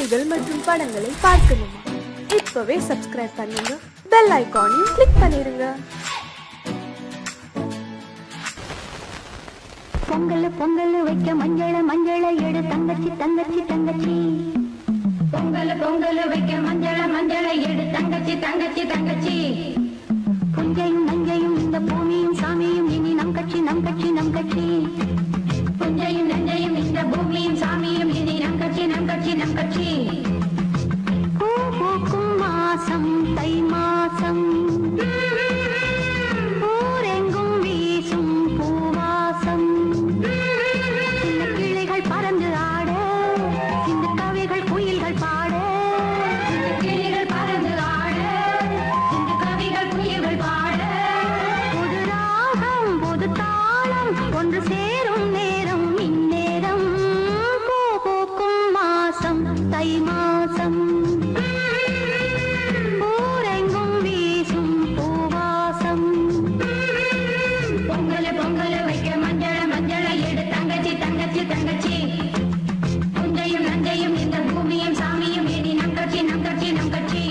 செய்திகள் மற்றும் படங்களை பார்க்கணுமா? இப்பவே சப்ஸ்கிரைப் பண்ணுங்க, பெல் ஐகானையும் கிளிக் பண்ணிருங்க. பொங்கல் பொங்கல் வைக்க மஞ்சள மஞ்சள எடு தங்கச்சி தங்கச்சி தங்கச்சி. பொங்கல் பொங்கல் வைக்க மஞ்சள மஞ்சள எடு தங்கச்சி தங்கச்சி தங்கச்சி. புஞ்சையும் நஞ்சையும் இந்த பூமியும் சாமியும் இனி நம் கட்சி நம் கட்சி நம் கட்சி. புஞ்சையும் நஞ்சையும் இந்த பூமியும் சாமியும் இனி நம் கட்சி நம் கட்சி நம் கட்சி. பூ பூக்கும் மாசம் தை மாசம், ஊரெங்கும் வீசும் பூவாசம். சின்ன கிளிகள் பறந்து ஆட, இந்த கவிகள் குயில்கள் பாட. சின்ன கிளிகள் பறந்து ஆட, இந்த கவிகள் குயில்கள் பாட. புது ராகம் புது தாளம் ஒன்று சேரும் நேரம் இந்நேரம். பூ பூக்கும் மாசம் தை மாசம், ஊரெங்கும் வீசும் பூவாசம். பொங்கல் பொங்கல் வைக்க மஞ்சள மஞ்சள எடு தங்கச்சி தங்கச்சி தங்கச்சி. புஞ்சையும் நஞ்சையும் இந்த பூமியும் சாமியும் இனி நம் கட்சி நம் கட்சி நம் கட்சி.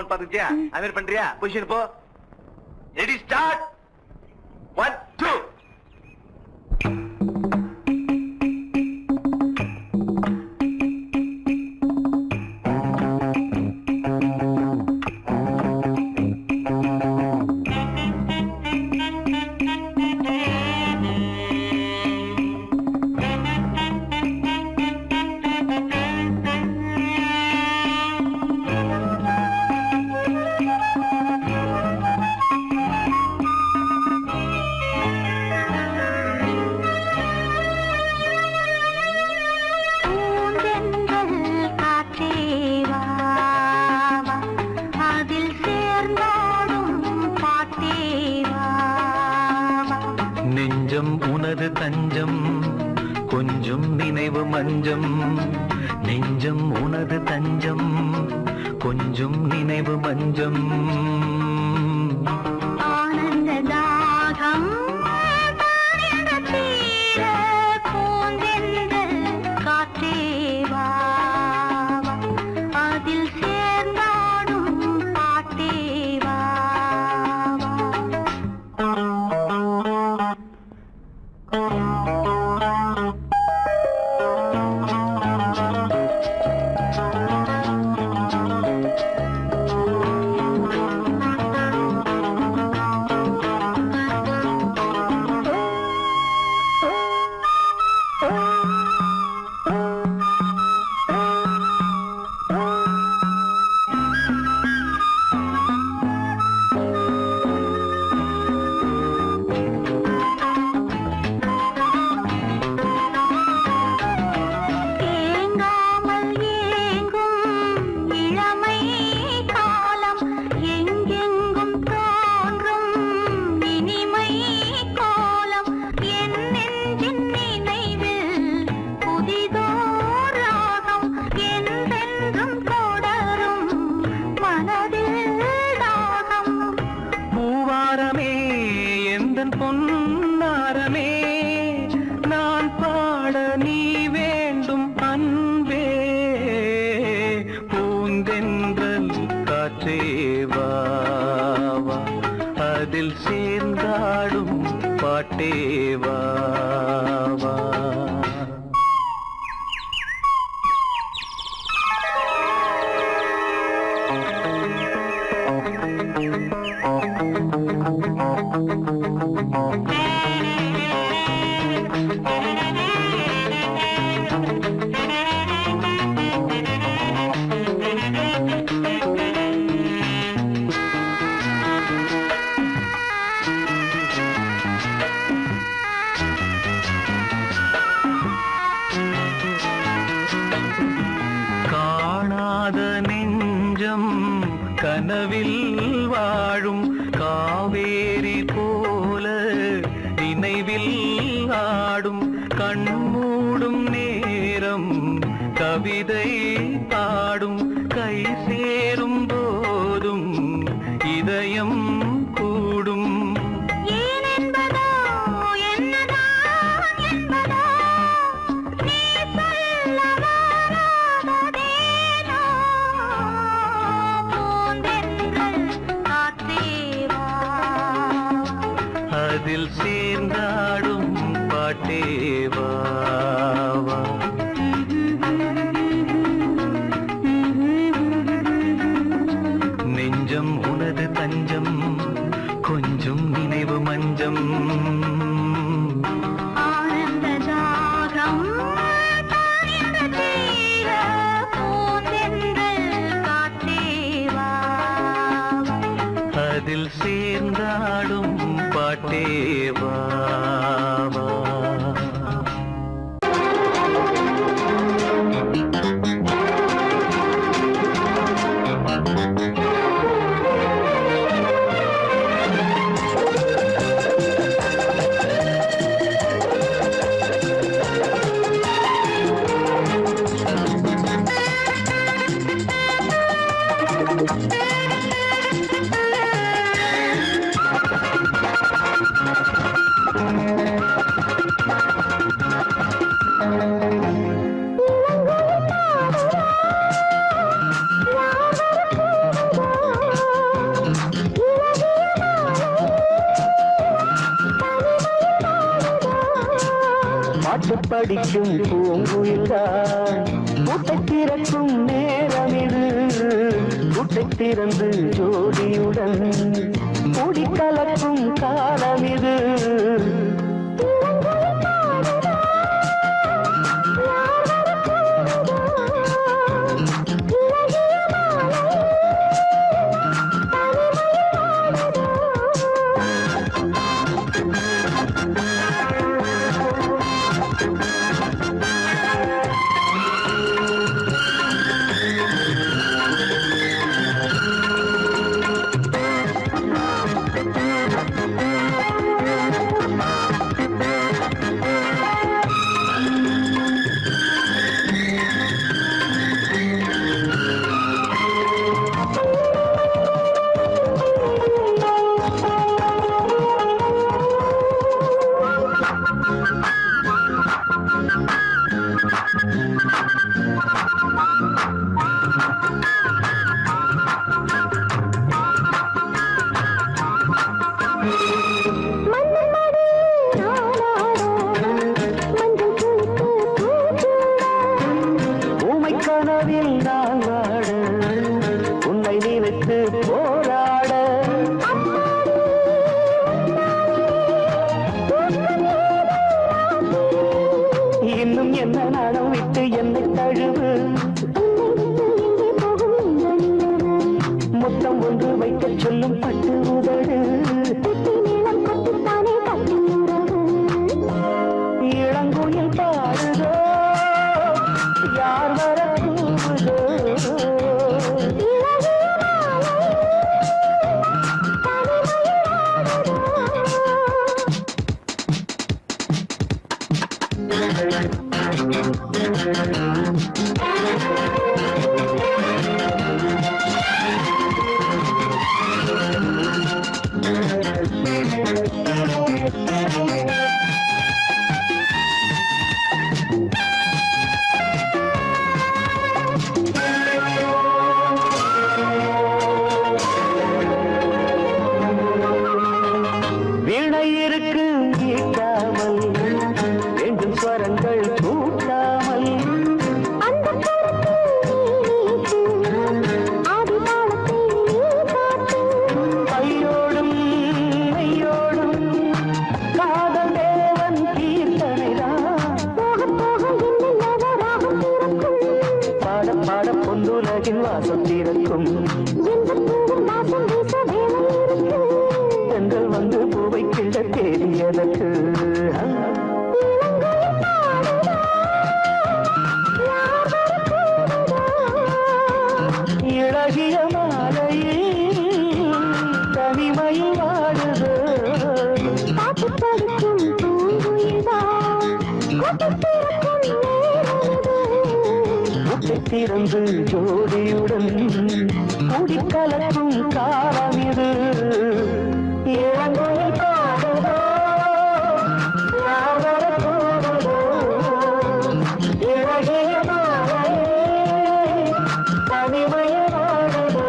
போன் பாத்துக்கிட்டியா? அது பண்றியா? பொசிஷன் போ. Ready start. 1 2. தஞ்சம் கொஞ்சம் நினைவு மஞ்சம் நெஞ்சம் உனது தஞ்சம் கொஞ்சம் நினைவு மஞ்சம் ஆனந்த தாகம் காற்றேவா அதில் சேர்ந்தாடும் பாட்டேவா பொன்னாரமே நான் பாட நீ வேண்டும் அன்பே பூந்தென்றல் காற்றேவா அதில் சேர்ந்தாடும் பாட்டேவா காணாத நெஞ்சம் கனவில் வாழும் காவேரி போல நினைவில் ஆடும் கண்மூடும் நேரம் கவிதை பாடும் கை சேரும் போதும் இதயம் கூடும் அதில் சேர்ந்தாடும் பாட்டேவா நெஞ்சம் உனது தஞ்சம் கொஞ்சம் நினைவு மஞ்சம் ஆனந்த தாகம் காற்றேவா அதில் சேர்ந்தாடும் பாட்டேவா படிக்கும் பூங்குயில்தான் கூட்டை திறக்கும் நேரம் இது கூட்டை திறந்து ஜோடியுடன் கூடி கலக்கும் காலம் இது திறந்து ஜோடியுடன் கூடி கலக்கும் காலம் இது இளங்கோயில் பாடுதோ யாவர போடுதோ இழகிய மாலையே தனிமைய வாடுதோ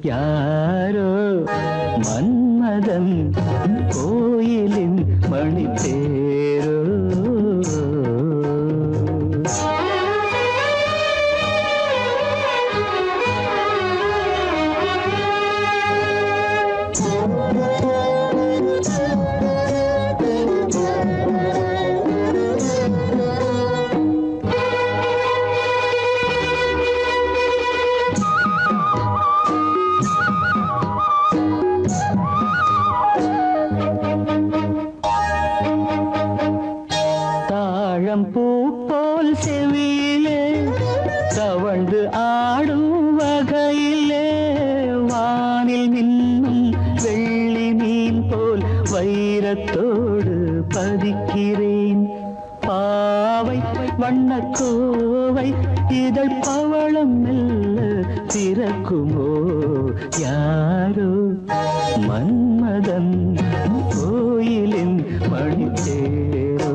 யாரோ மன்மதன் கோயிலின் மணித்தேரோ. பூ போல் செவியிலே தவழ்ந்து ஆடும் வகையிலே வானில் மின்னும் வெள்ளி மீன் போல் வைரத்தோடு பதிக்கிறேன். பாவை வண்ணக்கோவை இதழ் பவளம் மெல்ல திறக்குமோ. யாரோ மன்மதன் கோயிலின் மணித்தேரோ.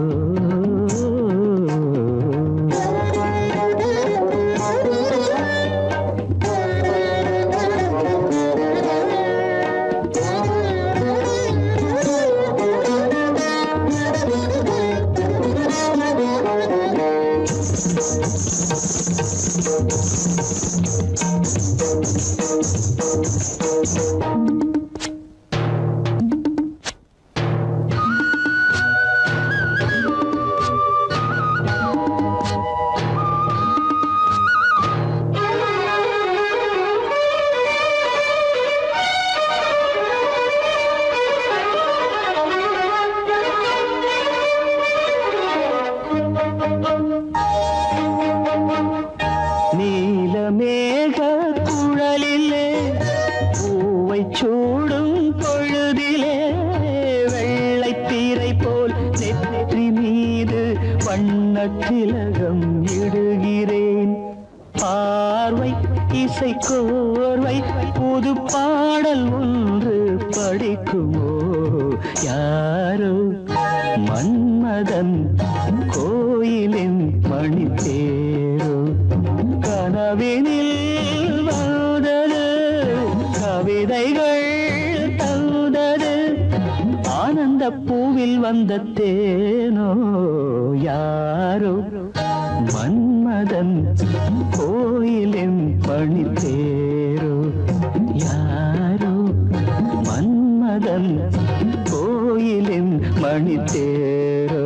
நீலமேக குழலிலே பூவை சூடும் பொழுதிலே வெள்ளைத்தீரை போல் நெற்றி மீது வண்ணத்திலகம் இடுகிறேன். பார்வை இசை கோர்வை புது பாடல் ஒன்று படிக்குமோ. யாரோ மன்மதன் கோயிலின் மணித்தேரோ. கனவினில் வந்தது கவிதைகள் தந்தது ஆனந்த பூவில் வந்த தேனோ. யாரோ மன்மதன் கோயிலின் மணித்தேரோ. யாரோ மன்மதன் கோயிலின் மணித்தேரோ.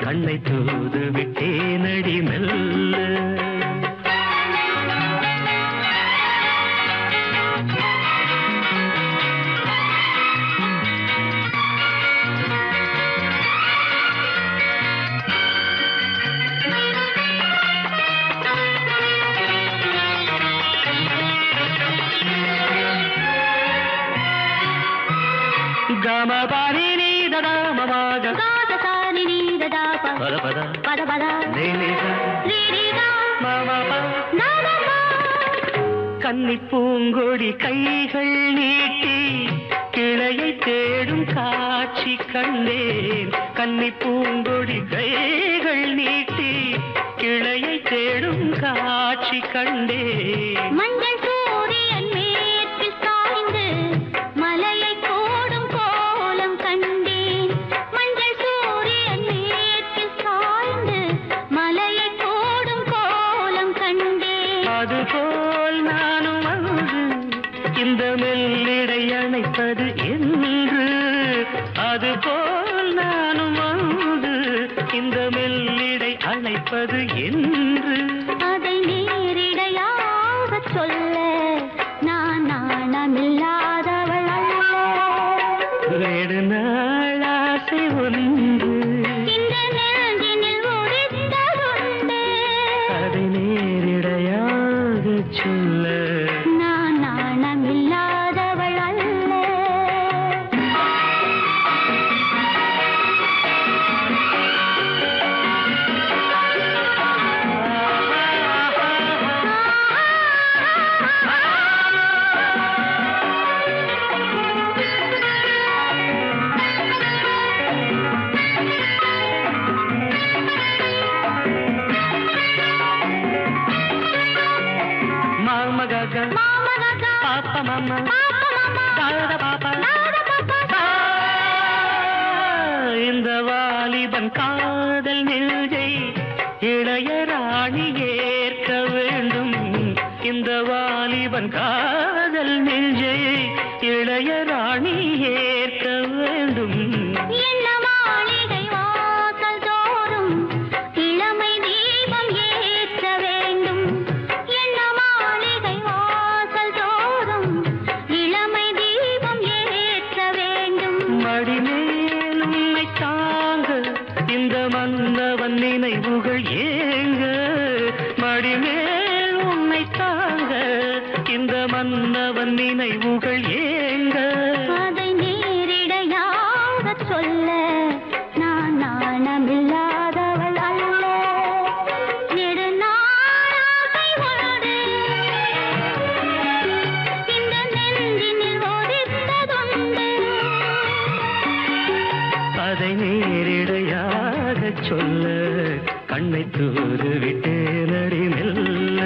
கண்ணை தூது விட்டேனடி மெல்ல. గమపని నీదద మమగ గాదసాని నీదద పద పద పద పద నీనిద నీనిద మమప నమప. கன்னி பூங்கொடி கைகள் நீட்டி கிளையை தேடும் காட்சி கண்டேன். கன்னி பூங்கொடி கைகள் நீட்டி கிளையை தேடும் காட்சி கண்டேன். மஞ்சள் சூரியன் மேற்கு சாய்ந்து மலையை கோடும் கோலம் கண்டேன். மஞ்சள் சூரியன் மேற்கு சாய்ந்து மலையை கோடும் கோலம் கண்டேன். அதுபோல் நானும் வந்து இந்த மெல்லிடை அணைப்பது என்று அதுபோல் நானும் வந்து இந்த மெல்லிடை அழைப்பது என்று அதை நேரிடையாக சொல்ல நான் நாணமில்லாதவள் அல்ல. நெடுநாள் ஆசை ஒன்று இந்த நெஞ்சினில் உதித்ததுண்டு. அதை நேரிடையாக சொல்ல நான் நாணமில்லாதவள் அல்ல. பாப்பா மாமா தாத பாப்பா இந்த வாலிபன் காதல் நெஞ்சை இளைய ராணி ஏற்க வேண்டும். இந்த வாலிபன் காதல் நெஞ்சை இளைய ராணி ஏற்க வேண்டும். என்ன மாளிகை வாசல் தோறும் இளமை தீபம் ஏற்ற வேண்டும். என்ன மாளிகை வாசல் தோறும் இளமை தீபம் ஏற்ற வேண்டும். மடிமேல் உன்னை தாங்க இந்த மன்னவன் நினைவுகள் ஏங்க. மடிமேல் உன்னை தாங்க இந்த மன்னவன் நினைவுகள் ஏங்க. அதை நேரிடையாக சொல்ல நான் நாணமில்லாதவள் அல்ல. நெடுநாளாசை ஒன்று இந்த நெஞ்சினில் ஒதித்ததுண்டு. அதை நேரிடையாக சொல்ல கண்ணை தூது விட்டேனடி மெல்ல.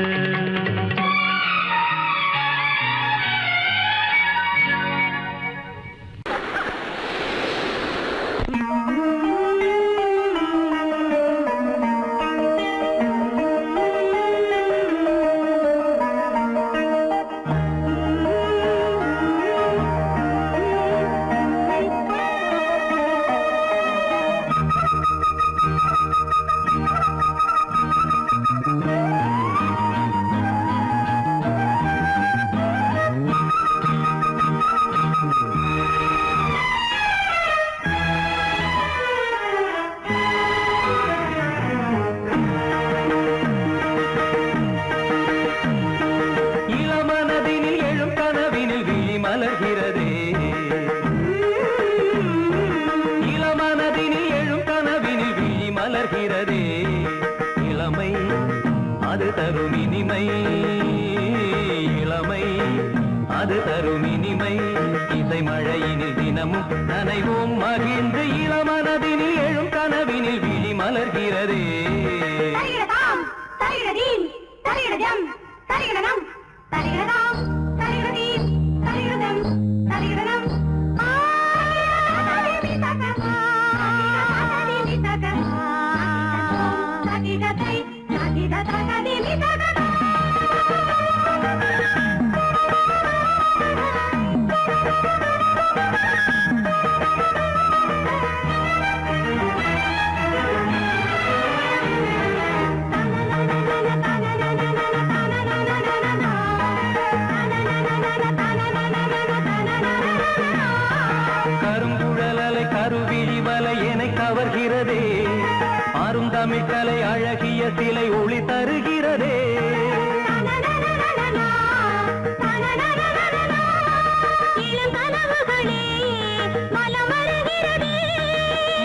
தமிழ்கலை அழகிய சிலை ஒளி தருகிறதே.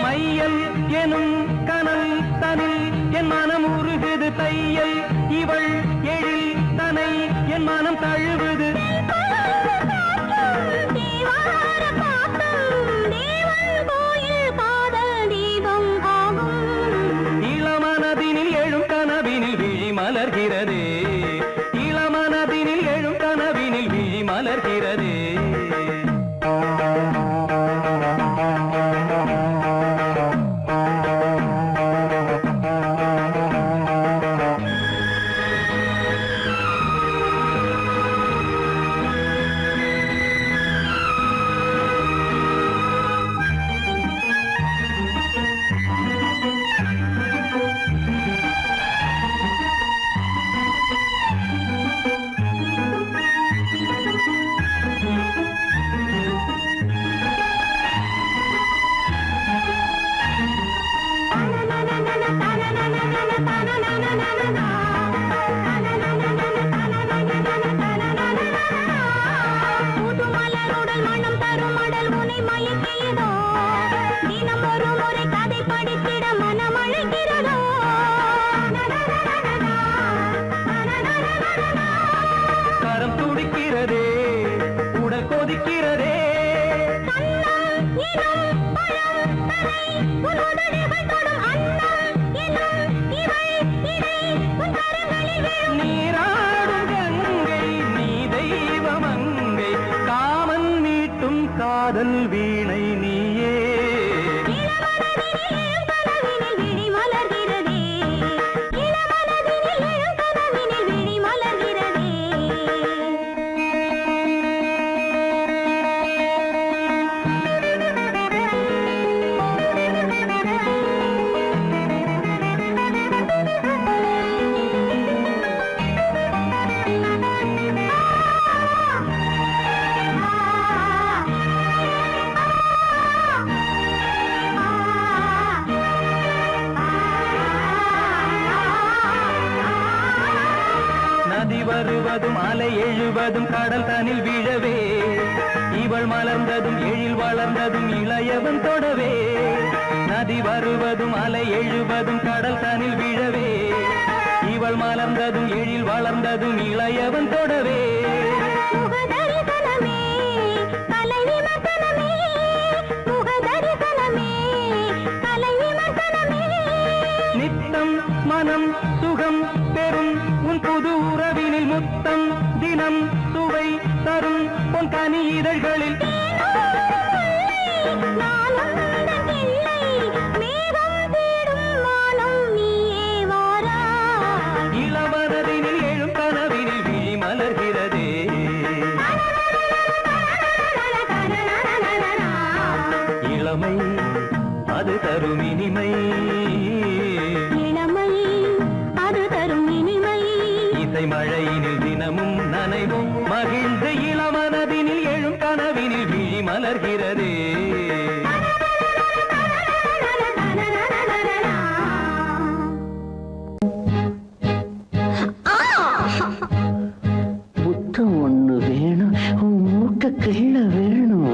மையல் எனும் கனல் தனில் என் மனம் உருகுது தையல் இவள் எழில் தனை என் மனம் தழுவுது. இளமனதினில் எழும் கனவினில் விழி மலர்கிறதே. இளமனதினில் எழும் கனவினில் விழி மலர்கிறதே. நனையுதோ தினம் ஒரு முறை கதை படித்திட மனம் அழைக்கிறதோ கரம் துடிக்கிறதே உடல் கொதிக்கிறதே நீராடும் கங்கை நீ தெய்வமங்கை காமன் மீட்டும் காதல் வீணை நீயே விழி மலர்கிறதே இளமனதினில் எழும் கனவினில் விழி மலர்கிறதே நதி வருவதும் அலை எழுவதும் கடல் தனில் விழவே இவள் மலர்ந்ததும் எழில் வளர்ந்ததும் இளையவன் தொடவே நதி வருவதும் அலை எழுவதும் கடல் தனில் விழவே இவள் மலர்ந்ததும் எழில் வளர்ந்ததும் இளையவன் தொடவே முகதரிசனமே கலை விமர்சனமே முகதரிசனமே கலை விமர்சனமே நித்தம் மனம் சுகம் பெறும் உன் புது உறவினில் முத்தம் தினம் சுவை தரும் உன் கனி இதழ்களில் இளமனதினில் எழும் கனவினில் விழி மலர்கிறதே இளமை அது தரும் இனிமை இளமை அது தரும் இனிமை இசை மழையினில் தினமும் நனைவும் மகிழ்ந்து இளமனதினில் எழும் கனவினில் விழி மலர்கிறதே முத்தம் ஒண்ணு வேணும் உன் மூக்க கீழ வேணும்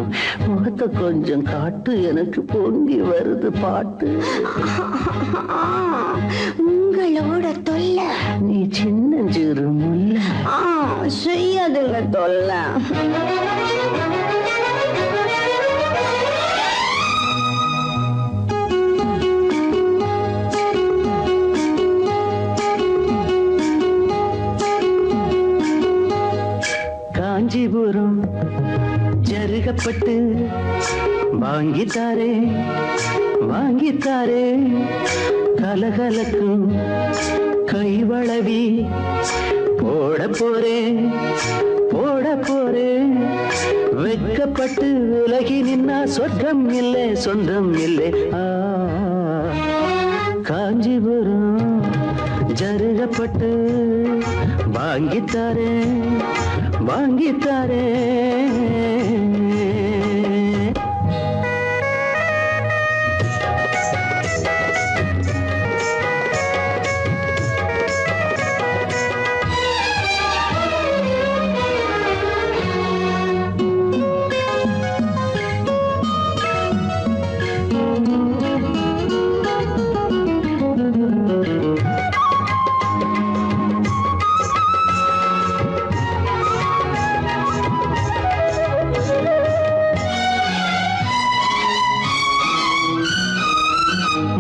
முகத்தை கொஞ்சம் காட்டு எனக்கு பொங்கி வருது பாட்டு உங்களோட தொல்ல நீ சின்னஞ்சிறு முல்ல செய்யாதுங்க தொல்ல காஞ்சிபுரம் ஜருகப்பட்டு வாங்கித்தாரே வாங்கித்தாரே கலகலக்கும் கைவளவி போட போறேன் போட போறேன் வெட்கப்பட்டு விலகி நின்னா சொர்க்கம் இல்லை சொந்தம் இல்லை காஞ்சிபுரம் ஜருகப்பட்டு வாங்கித்தாரே வாங்கித்தாரே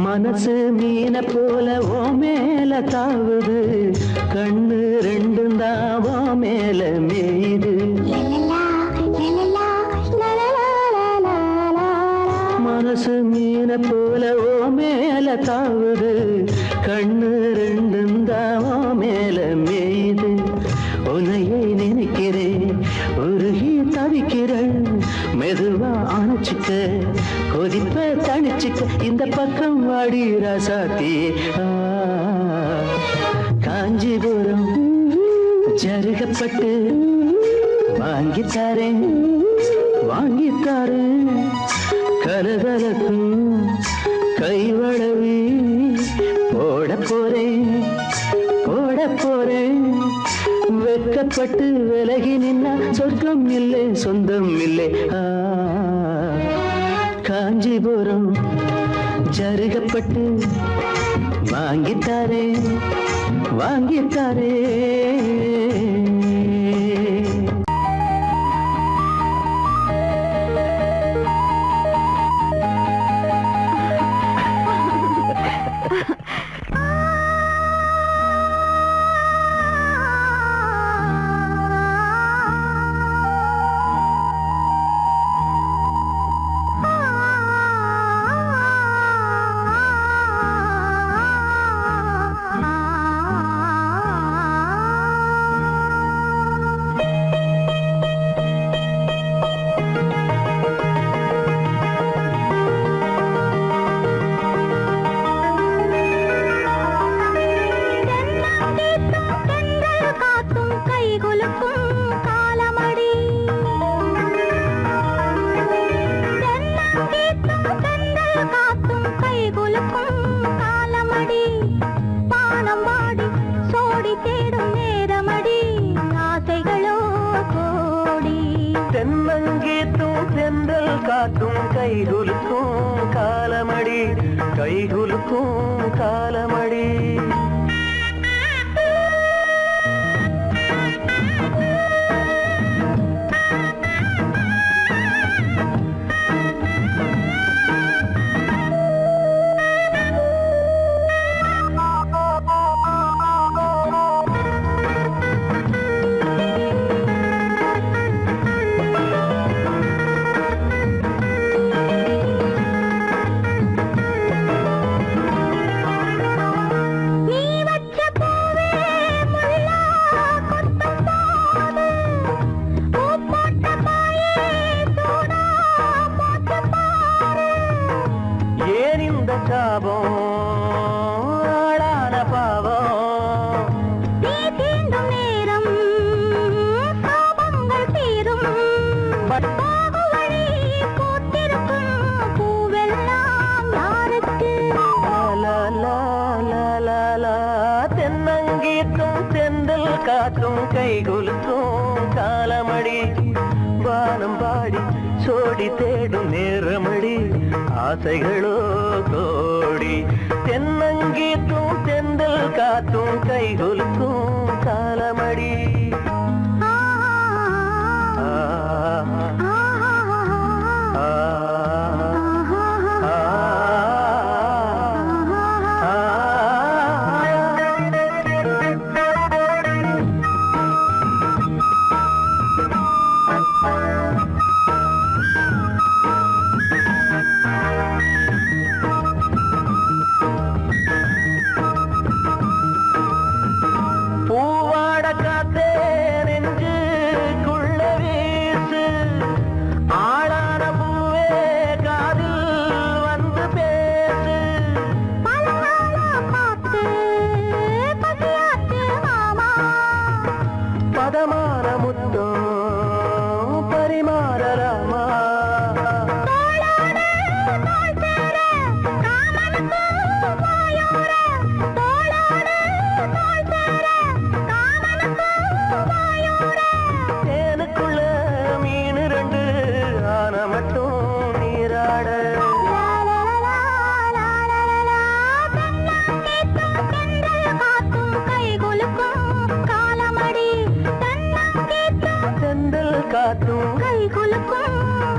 மனசு மீன போல ஓ மேல தாவுது கண்ணு ரெண்டும் தாவோ மேல மேயுது மனசு மீன போல ஓ மேல தாவுது கண்ணு ரெண்டும் தாவோ மேல மேயுது உன்னையே நினைக்கிறேன் உருகி தவிக்கிறேன் மெதுவா அணைச்சிக்க கொதிப்ப தணிச்சுக்க இந்த பக்கம் வாடி ராசாத்தி காஞ்சிபுரம் ஜருகப்பட்டு வாங்கித்தாரேன் வாங்கித்தாரேன் கலகலக்கும் கைவளவி போட போறேன் போட போறேன் வெட்கப்பட்டு விலகி நின்னா சொர்க்கம் இல்லை சொந்தம் இல்லை காஞ்சிபுரம் ஜருகப்பட்டு வாங்கித்தாரே வாங்கித்தாரே. கைகுலுக்கும் காலமடி. கைகுலுக்கும் காலமடி வானம் பாடி சோடி தேடும் நேரமடி ஆசைகளோ கோடி. தென்னங்கீத்தும் தென்றல் காத்தும் கைகுலுக்கும் காலமடி.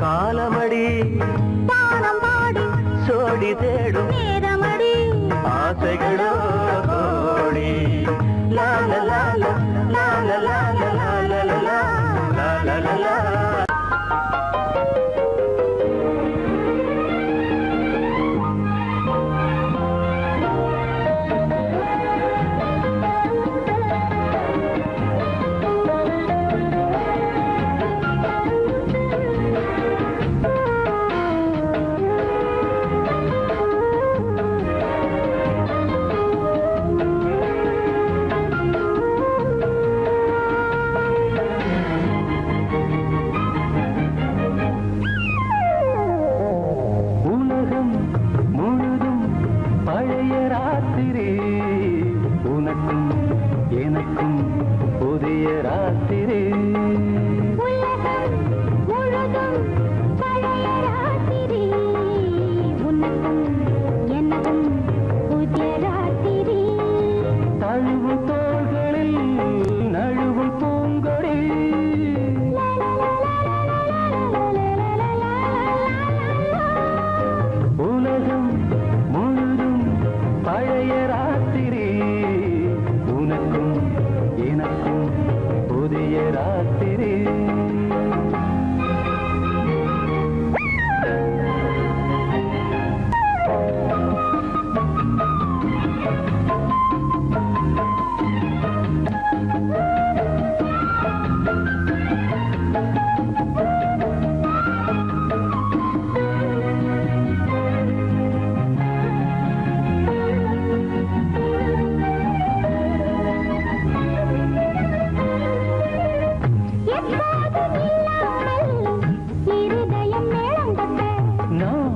காலமடி பானம் பாடி சோடி தேடும் நேரமடி ஆசைகளோ கோடி. லால லால லால லால லால லால லால. உலகம் முழுதும் பழைய ராத்திரி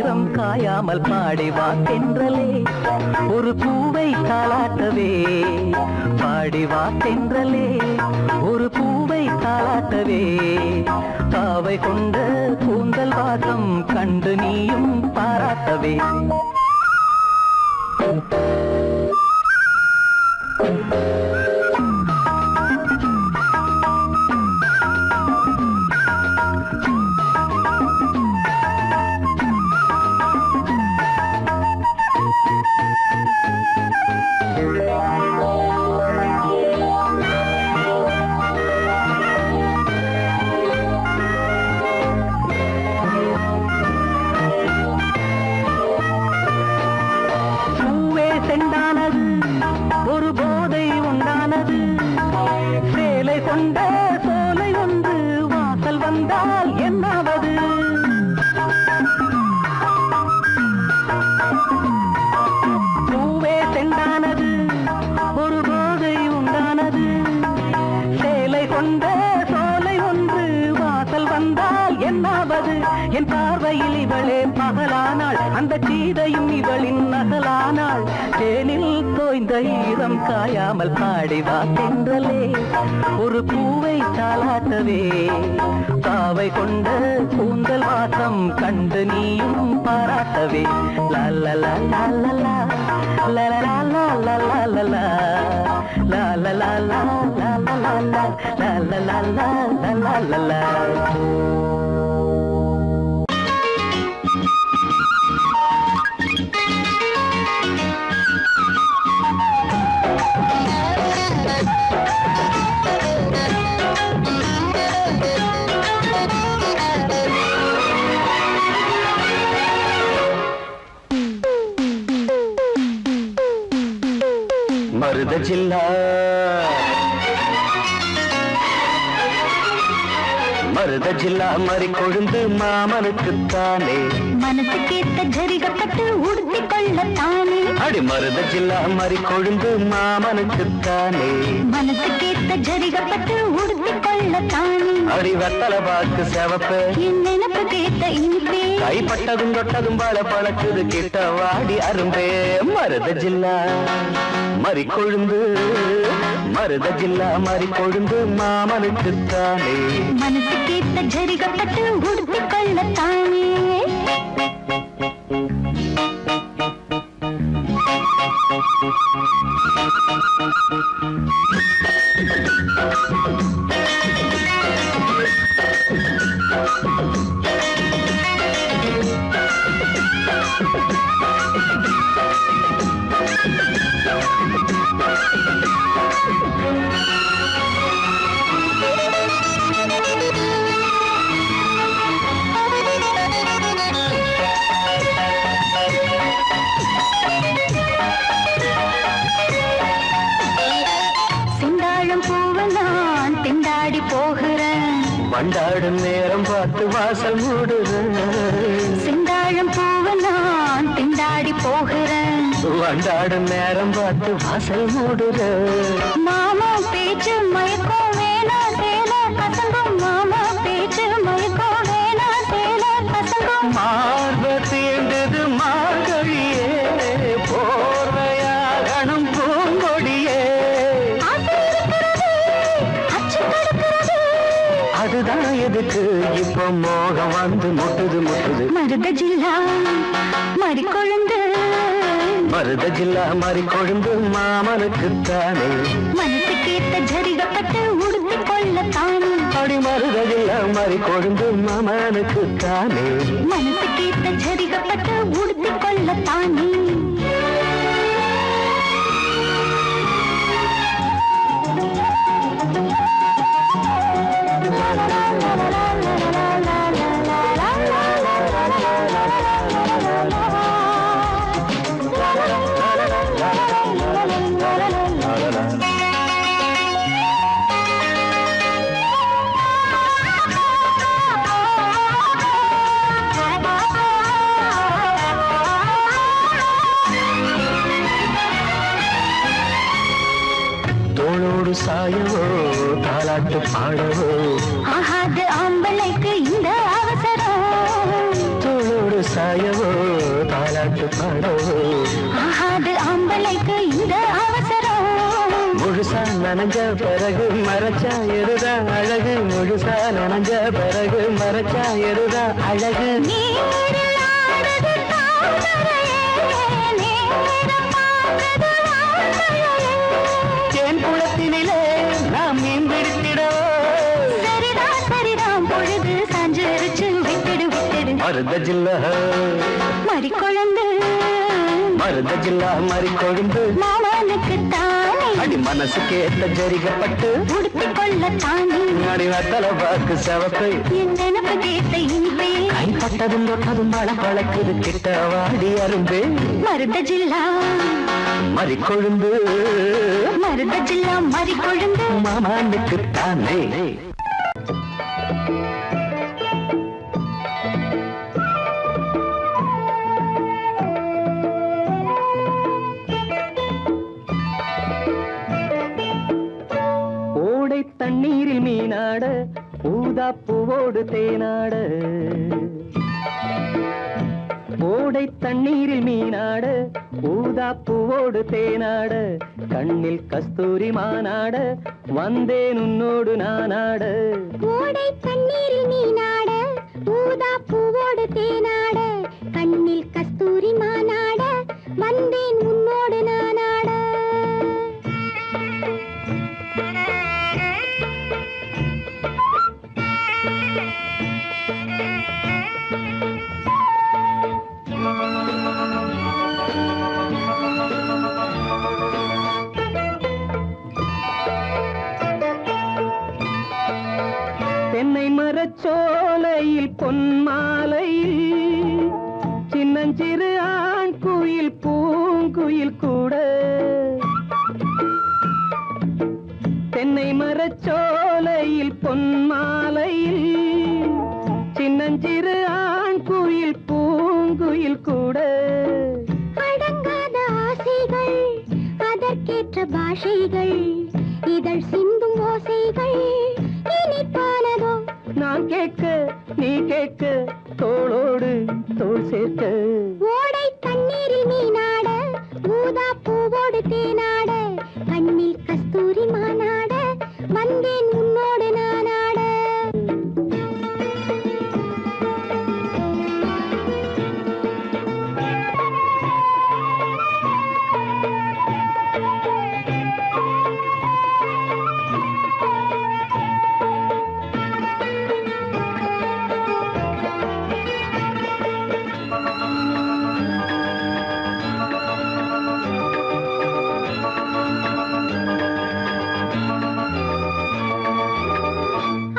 ஈரம் காயாமல் பாடிவா தென்றலே ஒரு பூவை தாளாட்டவே பாடிவா தென்றலே ஒரு பூவை தாளாட்டவே பாவை கொண்ட கூந்தல் வாசம் கண்டு நீயும் பாராட்டவே என் பார்வையில் இவளே பகலானாள் அந்த சீதையும் இவளின் நகலானாள் தேனில் தோய்ந்த ஈரம் காயாமல் பாடிவா தென்றலே ஒரு பூவை தாளாட்டவே பாவை கொண்ட கூந்தல் வாசம் கண்டு நீயும் பாராட்டவே லல்லலா லல்லலா லல்லலா லல்லலா லல்லலா லல்லலா லல்லலா மருத ஜில்லா மருத ஜில்லா மறி கொழுந்து மாமனுக்குத்தானே மனசு கேட்ட ஜரிகப்பட்டு உடுத்தி கொள்ளத்தானே அடி மருத ஜில்லா மறி கொழுந்து மாமனுக்குத்தானே மனசு கேட்ட ஜரிகப்பட்டு உடுத்தி கொள்ளத்தானே அடி வெத்தல பாக்கு செவப்ப என் நினப்பு கேட்ட இனிப்பே கைப்பட்டதும் தொட்டதும் பல பழக்குது கிட்ட வாடி அரும்பே மருத ஜில்லா மறி கொழுந்து மருத ஜில்லா மறி கொழுந்து மாமனுக்குத்தானே மனசு கேட்ட ஜரிகப்பட்டு உடுத்தி கொள்ளத்தானே வண்டாடும் நேரம் பார்த்து வாசல் மூடுறேன் சிந்தாழம் பூவை நான் திண்டாடி போகிறேன் வண்டாடும் நேரம் பார்த்து வாசல் மூடுறேன் மாமா பேச்சு மயக்கம் வேணா தேன பசங்கும் மாமா பேச்சு மயக்கம் வேணா தேன பசங்கும் மார்ப தீண்டது மார்கழியே போர்வையாகணும் பூங்கொடியே அதுதான் எதுக்கு இப்போ மோகம் வந்து முட்டுது முட்டுது மருத ஜில்லா மறி கொழுந்து மருத ஜில்லா மறி கொழுந்து மாமனுக்குத்தானே மனசு கேட்ட ஜரிகப்பட்டு உடுத்தி கொள்ளத்தானே அடி மருத ஜில்லா மறி கொழுந்து மாமனுக்குத்தானே மனசு கேட்ட ஜரிகப்பட்டு உடுத்தி கொள்ளத்தானே தோளோடு சாயவோ தாலாட்டு பாடவோ ஆகாது ஆம்பளைக்கு இந்த அவசரம் தோளோடு சாய சாயவோ தாலாட்டு பாடவோ ஆகாது ஆம்பளைக்கு இந்த அவசரம் முழுசா நனைஞ்ச பிறகு மறைச்சா எருதான் அழகு முழுசா நனைஞ்ச பிறகு மறைச்சா எருதான் அழகு நீரில் ஆடுது தாமரையே, நேரம் பார்க்குது வான்மழையே. தேன் குளத்தினிலே நாம் மீன் பிடித்திடவோ சரிதான் சரிதான் பொழுது சாஞ்சிருச்சு விட்டுடு விட்டுடு மருத ஜில்லா மறிக்குழந்து மருத ஜில்லா மறி கொழுந்து மாமனுக்கு தானே அடி மனசுக்கு ஏத்த ஜரிகப்பட்டு உடுத்திக் கொள்ள தானே அடி வத்தல பாக்கு செவப்பு என் நினப்பு கேட்ட இனிப்பே கைப்பட்டதும் தொட்டதும் பழ பழக்குது கிட்ட வாடி அரும்பு மருத ஜில்லா மறி கொழுந்து மருத ஜில்லா மறிக்குழந்து மாமானுக்கு தானே ஓடை தண்ணீரில் மீனாட ஊதா பூவோடு தேனாட ஓடை தண்ணீரில் மீனாட ஊதா பூவோடு தேனாட கண்ணில் கஸ்தூரி மானாட வந்தேன் உன்னோடு நானாட ஓடை தண்ணீரில் நீனாட ஊதா பூவோடு தேனாட கண்ணில் கஸ்தூரி மானாட வந்தேன் உன்னோடு நானாட தென்னை மரச்சோலையில் பொன்மாலையில் சின்னஞ்சிறு ஆண் குயில் பூங்குயில் கூட தென்னை மரச்சோலையில் பொன்மாலையில் சின்னஞ்சிறு ஆண் குயில் பூங்குயில் கூட அடங்காத ஆசைகள் அதற்கேற்ற பாஷைகள் இதழ் சிந்தும் ஓசைகள் இனிப்பானதோ நான் கேட்க நீ கேட்க தோளோடு தோள் சேர்க்க ஓடை தண்ணீரில் மீனாட ஊதா பூவோடு தேனாட கண்ணில் கஸ்தூரி மானாட வந்தேன் உன்னோடு நானாட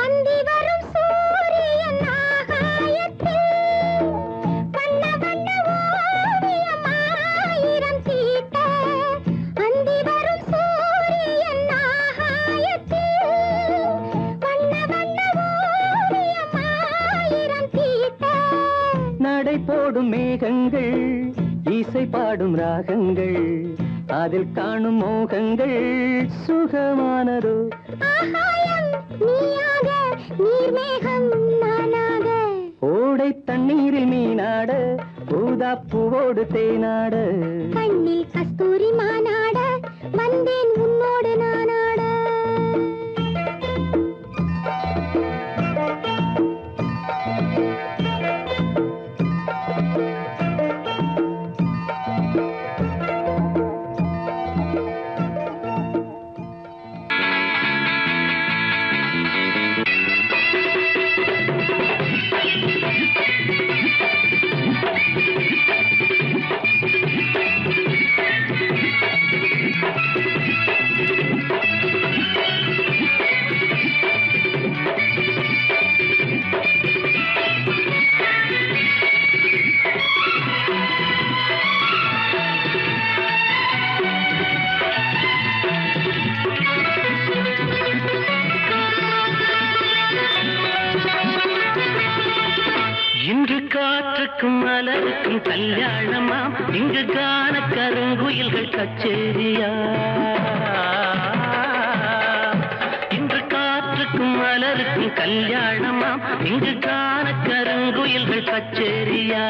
அந்தி வரும் சூரியன் ஆகாயத்தில் வண்ண வண்ண ஓவியம் ஆயிரம் தீட்ட அந்தி வரும் சூரியன் ஆகாயத்தில் வண்ண வண்ண ஓவியம் ஆயிரம் தீட்ட நடை போடும் மேகங்கள் இசை பாடும் ராகங்கள் அதில் காணும் மோகங்கள் சுகமானதோ ஆகாயம் நீயாக நீர்மேகம் நானாக ஓடை தண்ணீரில் மீனாட ஊதா பூவோடு தேனாட கண்ணில் கஸ்தூரி மானாட வந்தேன் உன்னோடு நானாட இன்று காற்றுக்கும் மலருக்கும் கல்யாணமா இங்கு காண கருங்குயில்கள் கச்சேரியா இன்று காற்றுக்கும் மலருக்கும் கல்யாணமா இங்கு காண கருங்குயில்கள் கச்சேரியா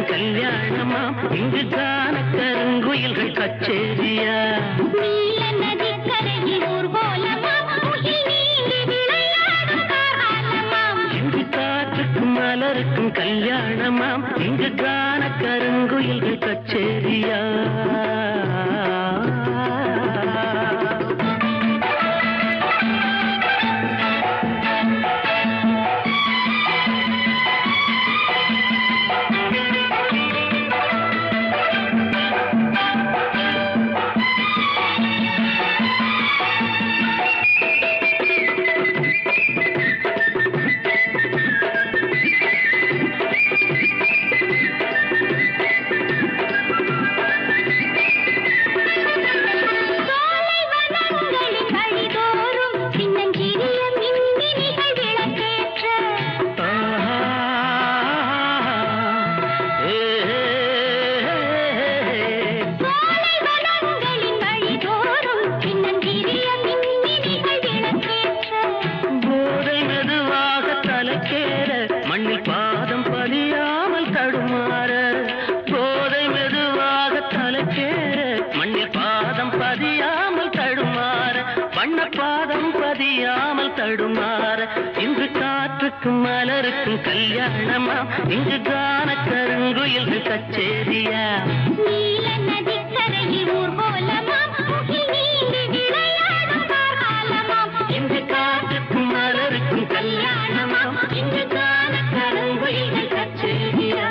கல்யாணமா இங்கு காண கருங்குயில்கள் கச்சேரியா நீல நதி கரையில் ஊர்கோலமாம் முகில் நீங்கி விளையாடும் காரணமாம் இங்கு காற்றுக்கும் மலருக்கும் கல்யாணமாம் இங்கு காண கருங்குயில்கள் கச்சேரியா மலருக்கும் கல்யாணமா இங்கு காண கருங்குயில்கள் கச்சேரியா நீல நதி கரையில் ஊர்கோலமாம் முகில் நீங்கி விளையாடும் காரணமாம் இங்கு காற்றுக்கும் மலருக்கும் கல்யாணமா இங்கு காண கருங்குயில்கள் கச்சேரியா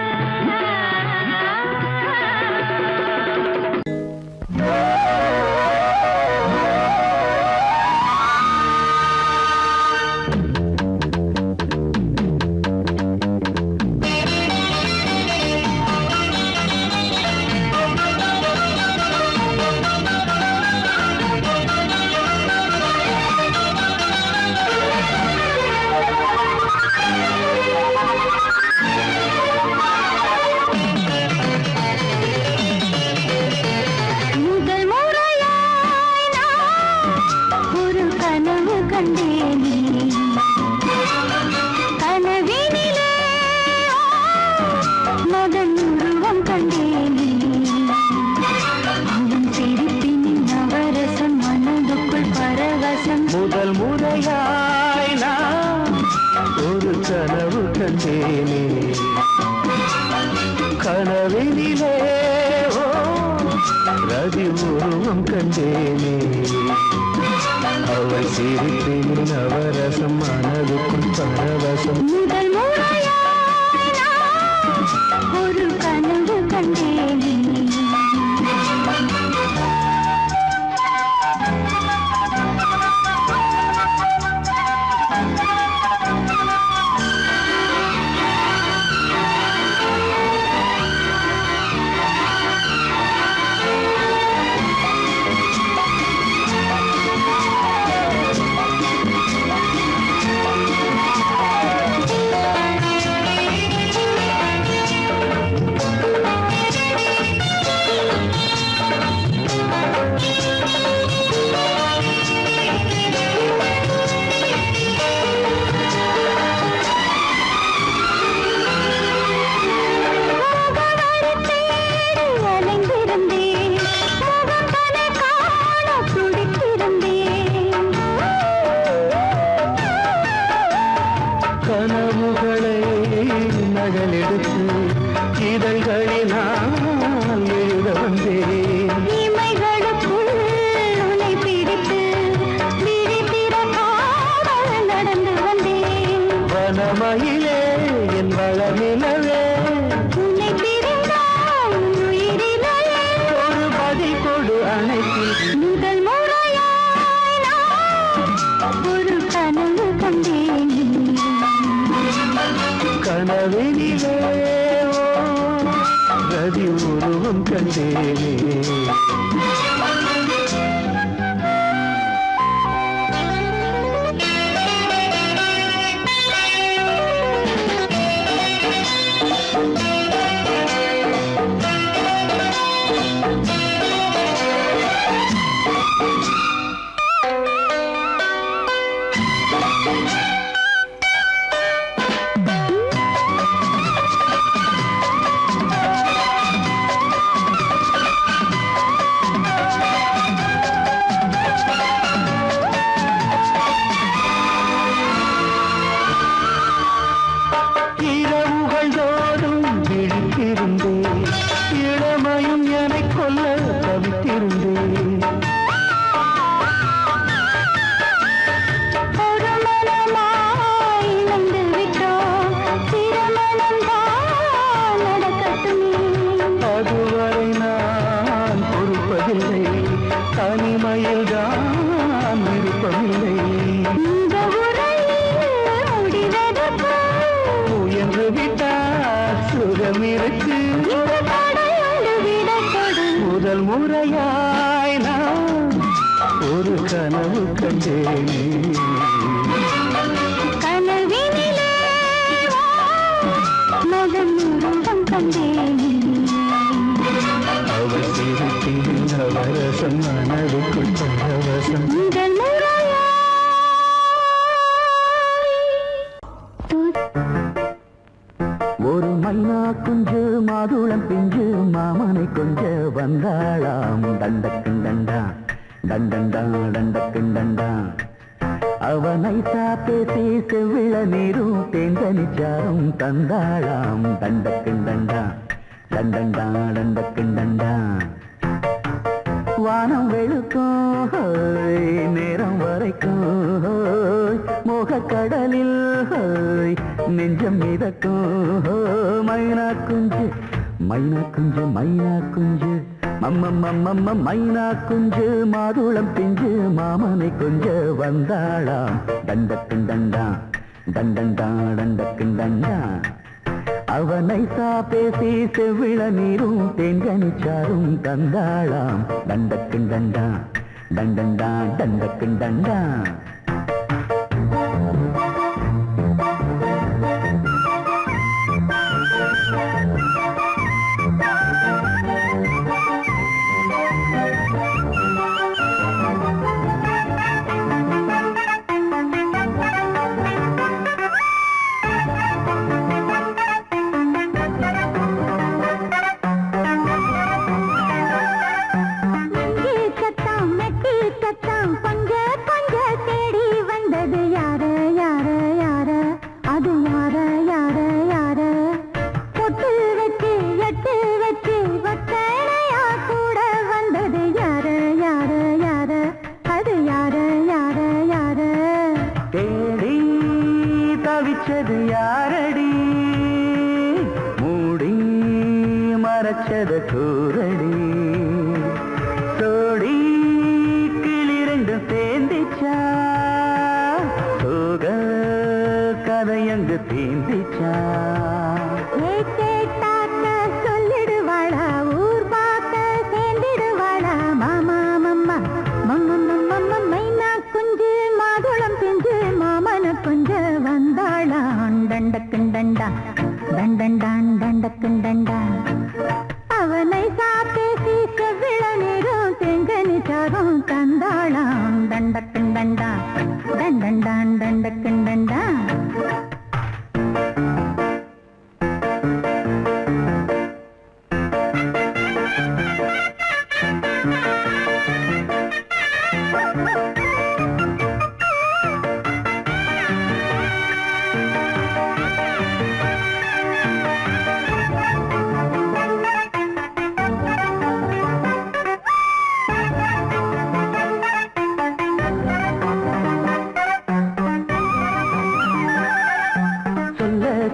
முதல் முறையாய் நான் ஒரு கனவு கண்டேனே கனவினிலே ரதி உருவம் கண்டேனே அவள் சிரிப்பின் நவரசம் மனதுக்குள் பரவசம் முதல் முறையாய் நான் ஒரு கனவு கண்டேனே கனவுகளை நகலெடுத்து இதழ்களினால் எழுத வந்தேன் இமைகளுக்குள் உன்னை பிடித்து விழித்திறக்காமல் நடந்து வந்தேன் வனமயிலே என் வளமிலவே உன்னை பிரிந்தால் உயிரிலே ஒரு பதில் கொடு அணைத்தில் முதல் முறையாய் நான் ஒரு கனவு கண்டேன் கனவினிலே ரதி உருவம் கண்டேனே இருந்தேன் இளமையும் என்னை கொல்ல தவித்திருந்தேன் ஒரு மனமாய் இழந்து விட்டோம் திருமணம்தான் நடக்கட்டுமே அதுவரை நான் பொறுப்பதில்லை தனிமையில் தான் விருப்பமில்லை இந்த உரையில் முடிவதற்கு முயன்று விட்டால் சுகம் இருக்கு இந்த தடையுண்டு விடப்படு முதல் முறையாய் நான் ஒரு கனவு கண்டேனே கனவினிலே மதம் உருவம் கண்டேனே அவள் சிரிப்பின் நவரசம் மனதுக்குள் பரவசம் முதல் முறையாய் ஒரு மைனா குஞ்சு மாதுளம் பிஞ்சு மாமனை கொஞ்ச வந்தாளாம் தண்டக்கும் தண்டா தண்டண்டா தண்டக்கும் தண்டா அவனை பேசி செவ்விள நீரும் தேங்கனிச்சாரும் தந்தாளாம் தண்டக்கும் தண்டா தண்டண்டா தண்டக்கும் தண்டா வானம் வெளுக்கும் ஹோய், நேரம் வரைக்கும் ஹோய், மோகக்கடலில் ஹோய், நெஞ்சம் மிதக்கும் ஹோய், மைனா குஞ்சு மைனா குஞ்சு மைனா குஞ்சு மம்மம்மம்மம்ம மைனா குஞ்சு மாதுளம் பிஞ்சு மாமனை கொஞ்ச வந்தாளாம் தண்டக்கும் தண்டா தண்டண்டா தண்டக்கும் தண்டா அவனை பேசி செவ்விள நீரும் தேங்கனிச்சாரும் தந்தாளாம் தண்டக்கும் தண்டா தண்டண்டா தண்டக்கும் தண்டா தவிச்சது யாரடி மூடி மறைச்சது கூரடி சோடி கிளிரண்டு சேர்ந்திச்சா சோக கதையங்கு தீந்திச்சா சொல்லிடுவாளா ஊர் பார்க்க சேர்ந்திடுவாளா மாமா மம்மா மம்மம்மம்மம்ம மைனா குஞ்சு மாதுளம் பிஞ்சு மாமன கொஞ்ச வந்தாளான் தண்டக்கும் தண்டா தண்டண்டான் தண்டக்கும் தண்டா அவனை பேசி செவ்விள நீரும் செங்கனிச்சாரும் தந்தாளாம் தண்டக்கும் தண்டா தண்டண்டான் தண்டக்கும் தண்டா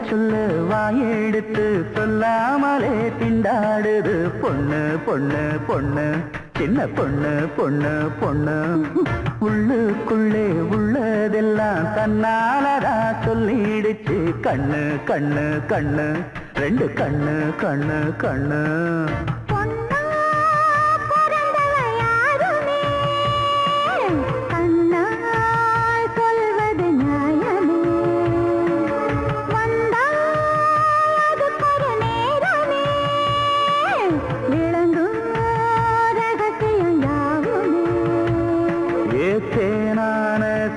சொல்ல வாயெடுத்து சொல்லாமலே திண்டாடுது பொண்ணு பொண்ணு பொண்ணு சின்ன பொண்ணு பொண்ணு பொண்ணு உள்ளுக்குள்ளே உள்ளதெல்லாம் தன்னாலதா சொல்லிடுச்சு கண்ணு கண்ணு கண்ணு ரெண்டு கண்ணு கண்ணு கண்ணு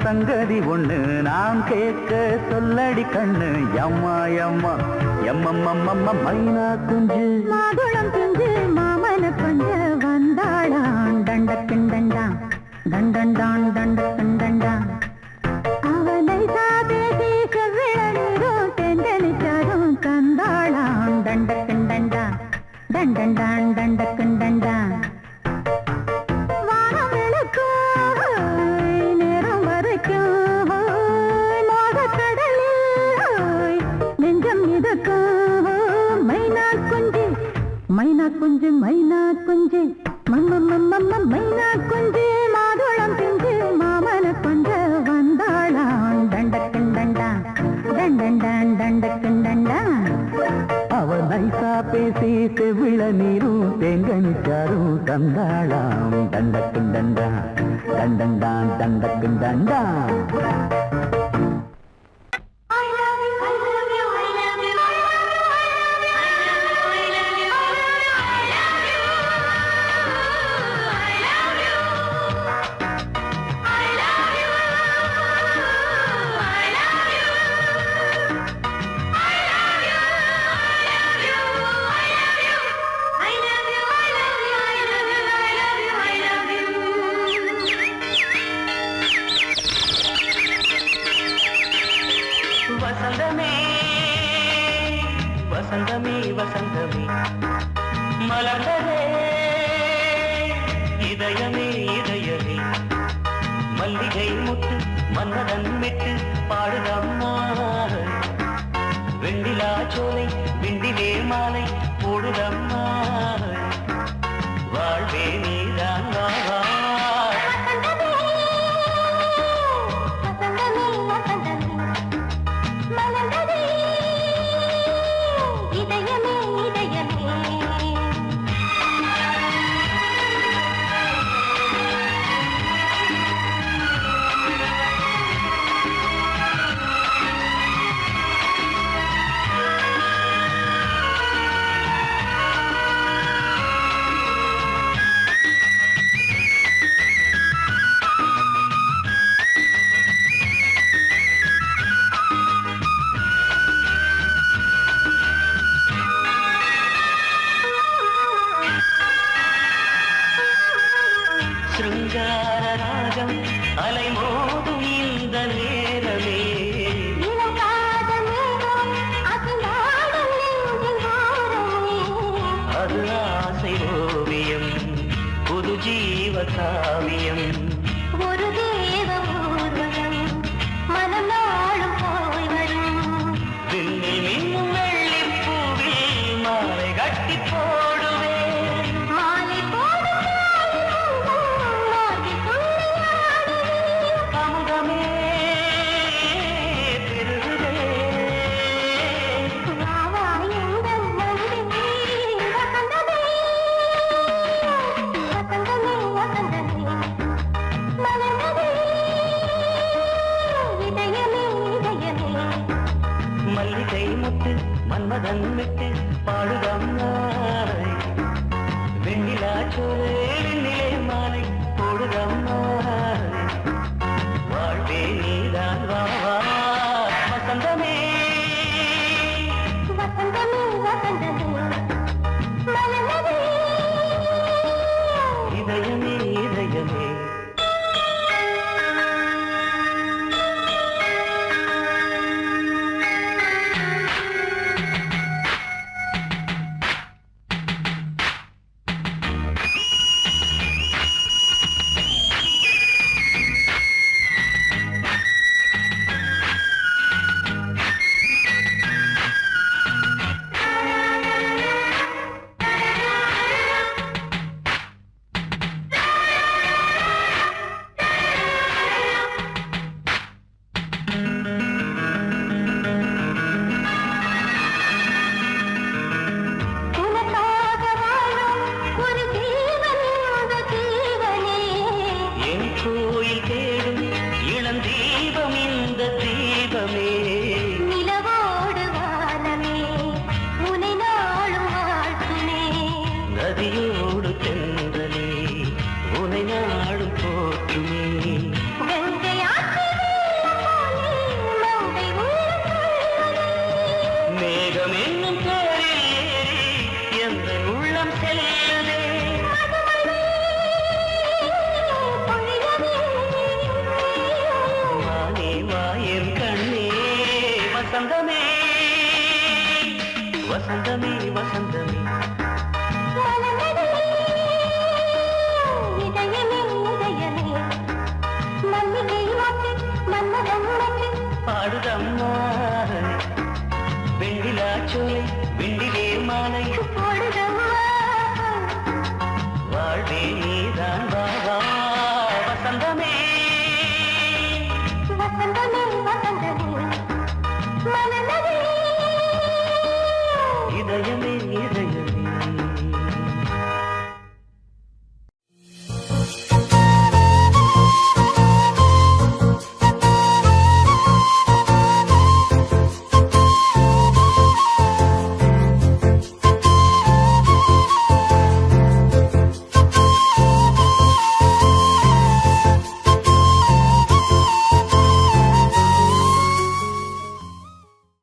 சங்கதி ஒண்ணு நாம் கேட்க சொல்லடி கண்ணு எம்மா எம்மா எம்மம்மம்மம்ம மைனா குஞ்சு மாதுளம் பிஞ்சு மாமன கொஞ்ச வந்தாளான் தண்டக்கும் தண்டா தண்டண்டான் தண்டக்கும் தண்டா அவனை பேசி செவ்விள நீரும் தெண்டனிச்சாரும் தந்தாளான் தண்டக்கும் தண்டா டண்டண்டான் டண்டக்கண்டண்டான் வானம் விளக்கும் நேரம் வரைக்கும் மோகக்கடலில் நெஞ்சம் மிதக்கும் மைனா குஞ்சு மைனா குஞ்சு மைனா குஞ்சு மைனா குஞ்சு மாதுளம் பிஞ்சு மாமன கொஞ்ச வந்தாளாம் தண்டக்கண்டண்டா தண்டண்டான் தண்டக்கண்டண்டா அவ நைசா பேசி செவிள நீரும் தேங்கனிச்சாரும் தந்தாளாம் தண்டக்குண்டண்டா தண்டண்டான் தண்டக்குண்டண்டா வசந்தமே வசந்தமே மலர்ந்ததே இதயமே இதயமே மல்லிகை முட்டு மன்னதன் விட்டு பாடுதம்மா வெண்ணிலா சோலை விண்டிலே மாலை போடுதம்மா வாழ்வே நீதான் வா நதியோ